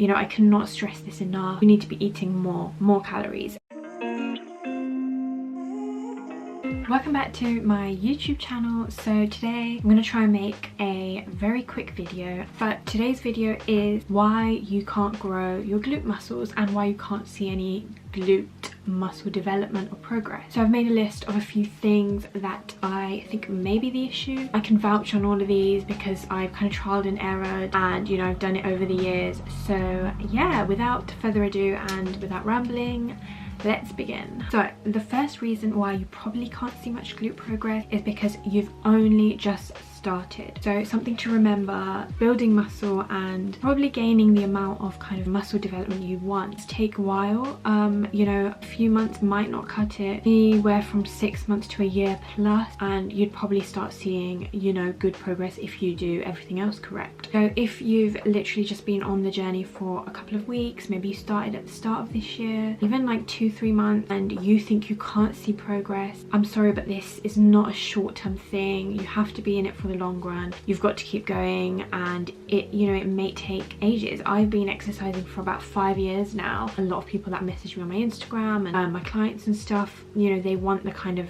You know, I cannot stress this enough. You need to be eating more calories. Welcome back to my YouTube channel. So today I'm going to try and make a very quick video, but today's video is why you can't grow your glute muscles and why you can't see any glute muscle development or progress. So I've made a list of a few things that I think may be the issue. I can vouch on all of these because I've kind of trialed and errored, and you know, I've done it over the years. So yeah, without further ado and without rambling, let's begin. So the first reason why you probably can't see much glute progress is because you've only just started. So something to remember, building muscle and probably gaining the amount of kind of muscle development you want take a while. You know, a few months might not cut it, anywhere from 6 months to a year plus, and you'd probably start seeing, you know, good progress if you do everything else correct. So if you've literally just been on the journey for a couple of weeks, maybe you started at the start of this year, even like 2-3 months, and you think you can't see progress, I'm sorry, but this is not a short-term thing. You have to be in it for the long run. You've got to keep going, and it may take ages. I've been exercising for about 5 years now. A lot of people that message me on my Instagram and my clients and stuff, you know, they want the kind of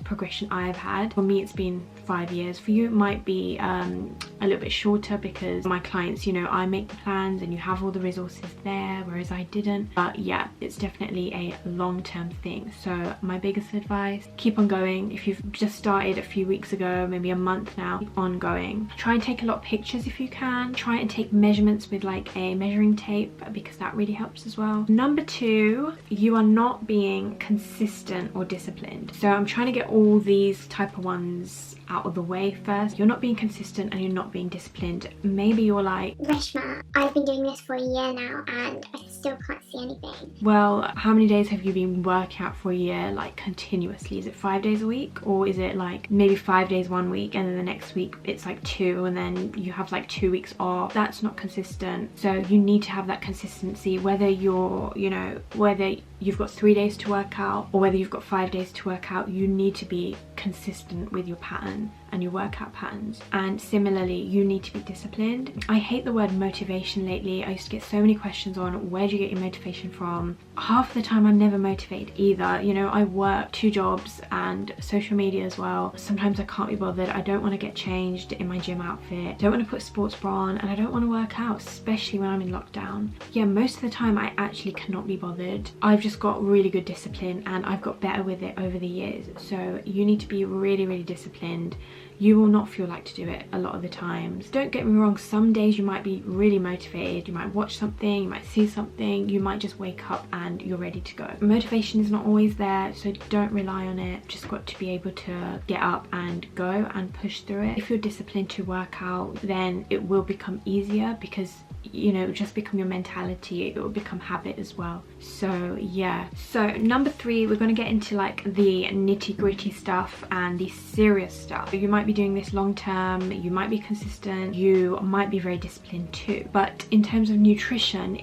progression I've had. For me, it's been 5 years. For you, it might be a little bit shorter because my clients, you know, I make the plans and you have all the resources there, whereas I didn't. But yeah, it's definitely a long-term thing. So my biggest advice, keep on going. If you've just started a few weeks ago, maybe a month now, keep on going. Try and take a lot of pictures if you can. Try and take measurements with like a measuring tape because that really helps as well. Number 2, you are not being consistent or disciplined. So I'm trying to get all these type of ones out of the way first. You're not being consistent and you're not being disciplined. Maybe you're like, Reshma, I've been doing this for a year now and I still can't see anything. Well, how many days have you been working out for a year, like continuously? Is it 5 days a week, or is it like maybe 5 days one week and then the next week it's like 2 and then you have like 2 weeks off? That's not consistent. So you need to have that consistency, whether you're, you know, whether you've got 3 days to work out or whether you've got 5 days to work out, you need to be consistent with your pattern and your workout patterns. And similarly, you need to be disciplined. I hate the word motivation lately. I used to get so many questions on where do you get your motivation from. Half the time I'm never motivated either. You know, I work 2 jobs and social media as well. Sometimes I can't be bothered. I don't want to get changed in my gym outfit, don't want to put sports bra on, and I don't want to work out, especially when I'm in lockdown. Yeah, most of the time I actually cannot be bothered. I've just got really good discipline and I've got better with it over the years. So you need to be really disciplined. You will not feel like to do it a lot of the times. Don't get me wrong, some days you might be really motivated, you might watch something, you might see something, you might just wake up and you're ready to go. Motivation is not always there, so don't rely on it. Just got to be able to get up and go and push through it. If you're disciplined to work out, then it will become easier because, you know, just become your mentality. It will become habit as well. So yeah. So number 3, we're going to get into like the nitty-gritty stuff and the serious stuff. You might be doing this long term, you might be consistent, you might be very disciplined too, but in terms of nutrition,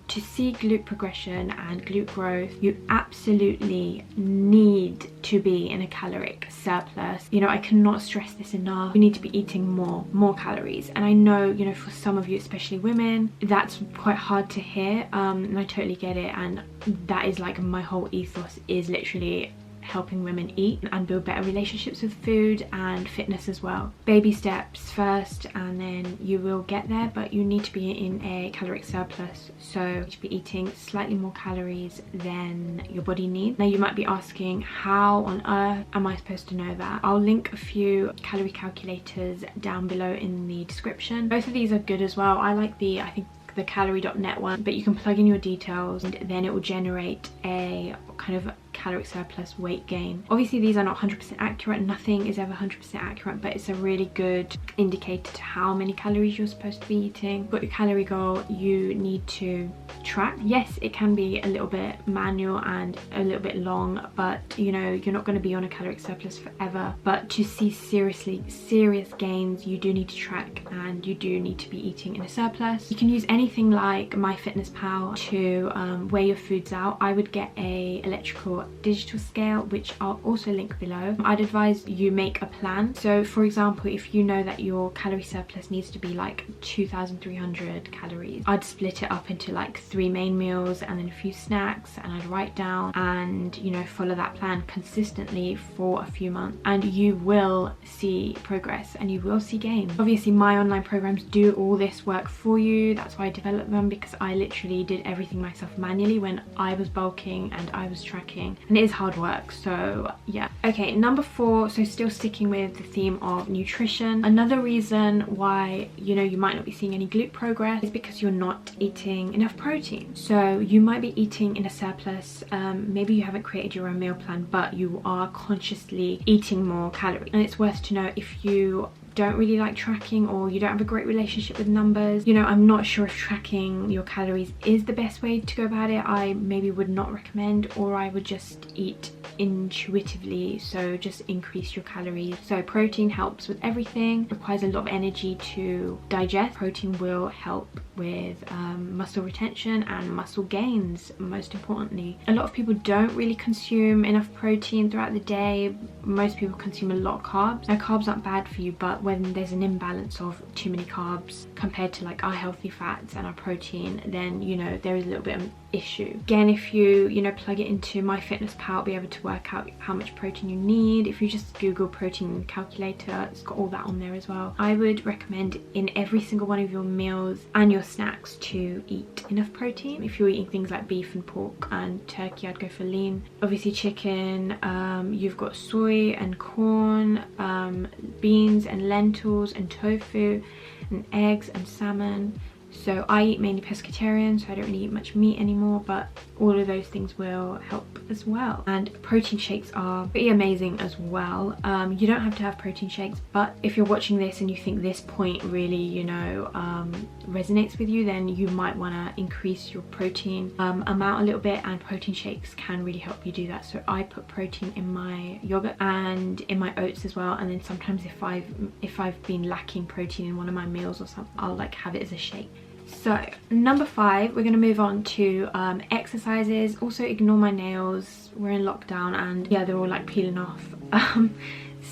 to see glute progression and glute growth, you absolutely need to be in a caloric surplus. You know, I cannot stress this enough. You need to be eating more calories, and I know, you know, for some of you, especially women, that's quite hard to hear, and I totally get it, and that is like my whole ethos, is literally helping women eat and build better relationships with food and fitness as well. Baby steps first and then you will get there, but you need to be in a caloric surplus. So you should be eating slightly more calories than your body needs. Now you might be asking, how on earth am I supposed to know that? I'll link a few calorie calculators down below in the description. Both of these are good as well. I like the calorie.net one, but you can plug in your details and then it will generate a kind of caloric surplus weight gain. Obviously these are not 100% accurate, nothing is ever 100% accurate, but it's a really good indicator to how many calories you're supposed to be eating. But your calorie goal, you need to track. Yes, it can be a little bit manual and a little bit long, but you know, you're not going to be on a caloric surplus forever. But to see serious gains, you do need to track and you do need to be eating in a surplus. You can use anything like MyFitnessPal to weigh your foods out. I would get a electrical your digital scale, which I'll also link below. I'd advise you make a plan. So for example, if you know that your calorie surplus needs to be like 2,300 calories, I'd split it up into like 3 main meals and then a few snacks, and I'd write down and, you know, follow that plan consistently for a few months, and you will see progress and you will see gains. Obviously my online programs do all this work for you. That's why I developed them, because I literally did everything myself manually when I was bulking and I was tracking, and it is hard work. So yeah. Okay, number 4, so still sticking with the theme of nutrition, another reason why, you know, you might not be seeing any glute progress is because you're not eating enough protein. So you might be eating in a surplus, maybe you haven't created your own meal plan, but you are consciously eating more calories. And it's worth to know, if you don't really like tracking or you don't have a great relationship with numbers, you know, I'm not sure if tracking your calories is the best way to go about it. I maybe would not recommend, or I would just eat intuitively, so just increase your calories. So protein helps with everything, requires a lot of energy to digest. Protein will help with muscle retention and muscle gains, most importantly. A lot of people don't really consume enough protein throughout the day. Most people consume a lot of carbs. Now, carbs aren't bad for you, but when there's an imbalance of too many carbs compared to like our healthy fats and our protein, then, you know, there is a little bit of an issue. Again, if you know, plug it into MyFitnessPal, be able to work out how much protein you need. If you just Google protein calculator, it's got all that on there as well. I would recommend in every single one of your meals and your snacks to eat enough protein. If you're eating things like beef and pork and turkey, I'd go for lean. Obviously chicken, you've got soy and corn, beans and lentils and tofu and eggs and salmon. So I eat mainly pescatarian, so I don't really eat much meat anymore, but all of those things will help as well. And protein shakes are pretty amazing as well. You don't have to have protein shakes, but if you're watching this and you think this point really, you know, resonates with you, then you might want to increase your protein amount a little bit, and protein shakes can really help you do that. So I put protein in my yogurt and in my oats as well, and then sometimes if I've been lacking protein in one of my meals or something, I'll like have it as a shake. So number 5, we're going to move on to exercises. Also ignore my nails, we're in lockdown and yeah, they're all like peeling off.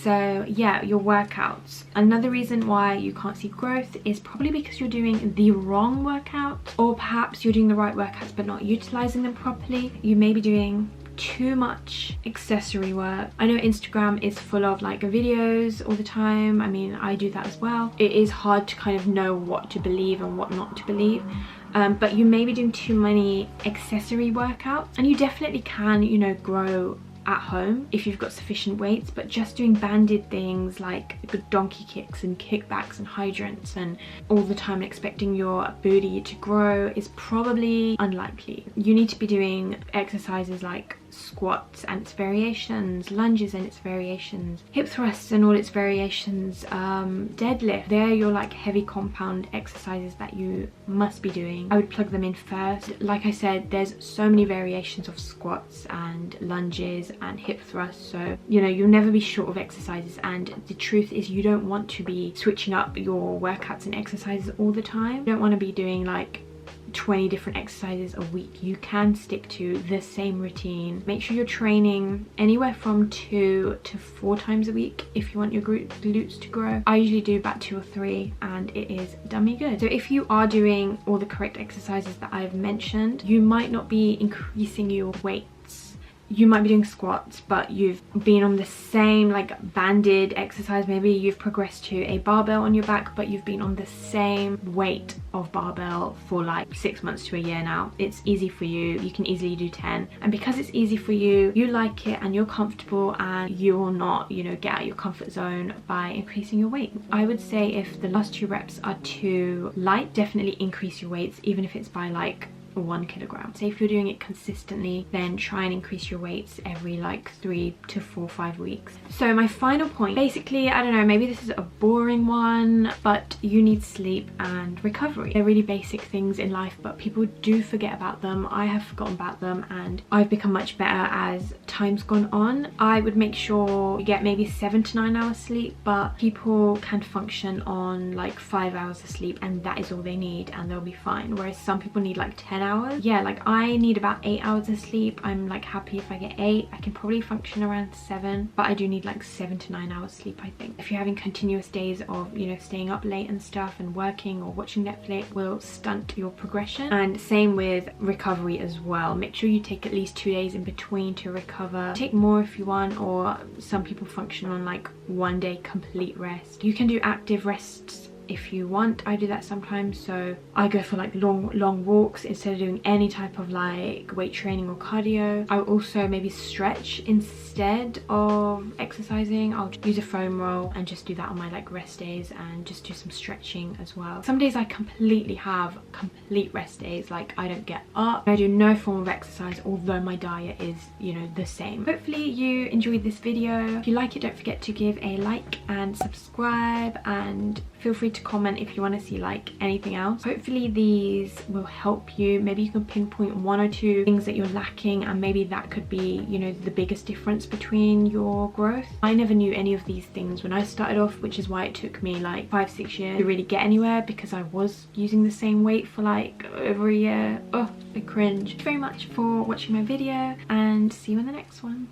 So yeah, your workouts. Another reason why you can't see growth is probably because you're doing the wrong workout, or perhaps you're doing the right workouts but not utilizing them properly. You may be doing too much accessory work. I know Instagram is full of like videos all the time. I mean, I do that as well. It is hard to kind of know what to believe and what not to believe. But you may be doing too many accessory workouts, and you definitely can, you know, grow at home if you've got sufficient weights, but just doing banded things like donkey kicks and kickbacks and hydrants and all the time expecting your booty to grow is probably unlikely. You need to be doing exercises like squats and its variations, lunges and its variations, hip thrusts and all its variations, deadlift. They're your like heavy compound exercises that you must be doing. I would plug them in first. Like I said, there's so many variations of squats and lunges and hip thrusts, so you know, you'll never be short of exercises. And the truth is, you don't want to be switching up your workouts and exercises all the time. You don't want to be doing like 20 different exercises a week. You can stick to the same routine. Make sure you're training anywhere from 2 to 4 times a week if you want your glutes to grow. I usually do about 2 or 3 and it is done me good. So if you are doing all the correct exercises that I've mentioned, you might not be increasing your weight. You might be doing squats, but you've been on the same like banded exercise. Maybe you've progressed to a barbell on your back, but you've been on the same weight of barbell for like 6 months to a year now. It's easy for you. You can easily do 10. And because it's easy for you, you like it and you're comfortable, and you will not, you know, get out of your comfort zone by increasing your weight. I would say if the last 2 reps are too light, definitely increase your weights, even if it's by like 1 kilogram. So if you're doing it consistently, then try and increase your weights every like 3 to 4, 5 weeks. So my final point, basically, I don't know, maybe this is a boring one, but you need sleep and recovery. They're really basic things in life, but people do forget about them. I have forgotten about them, and I've become much better as time's gone on. I would make sure you get maybe 7 to 9 hours sleep, but people can function on like 5 hours of sleep and that is all they need and they'll be fine, whereas some people need like 10 hours. Yeah, like I need about 8 hours of sleep. I'm like happy if I get 8. I can probably function around 7, but I do need like 7 to 9 hours sleep, I think. If you're having continuous days of, you know, staying up late and stuff and working or watching Netflix, will stunt your progression. And same with recovery as well. Make sure you take at least 2 days in between to recover. Take more if you want, or some people function on like 1 day complete rest. You can do active rests if you want. I do that sometimes, so I go for like long walks instead of doing any type of like weight training or cardio. I will also maybe stretch instead of exercising. I'll use a foam roll and just do that on my like rest days, and just do some stretching as well. Some days I completely have complete rest days, like I don't get up, I do no form of exercise, although my diet is, you know, the same. Hopefully you enjoyed this video. If you like it, don't forget to give a like and subscribe, and feel free to comment if you want to see like anything else. Hopefully these will help you. Maybe you can pinpoint 1 or 2 things that you're lacking, and maybe that could be, you know, the biggest difference between your growth. I never knew any of these things when I started off, which is why it took me like 5-6 years to really get anywhere, because I was using the same weight for like over a year. Oh, I cringe. Thank you very much for watching my video, and see you in the next one.